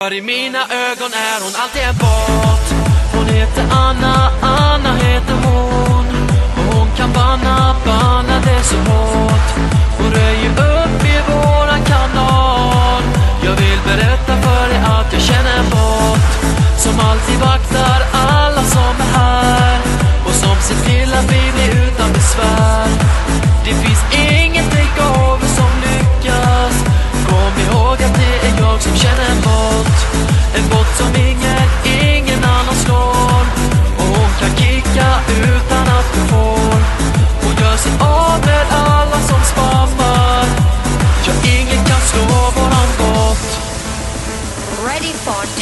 För i mina ögon är hon alltid en bot. Hon heter Anna, Anna heter hon. Och hon kan banna det så hårt. Hon röjer upp i våran kanal. Jag vill berätta för dig att jag känner en bot som alltid vaktar alla som är här. Och som ser till att vi blir utan besvär. Det finns inget takeover som lyckas. Kom ihåg att det är jag som känner en bot. En bot som ingen annan slår. Och hon kan kicka utan att du får. Hon gör sig av med alla som spammar. Ja, ingen kan slå våran bot. Ready for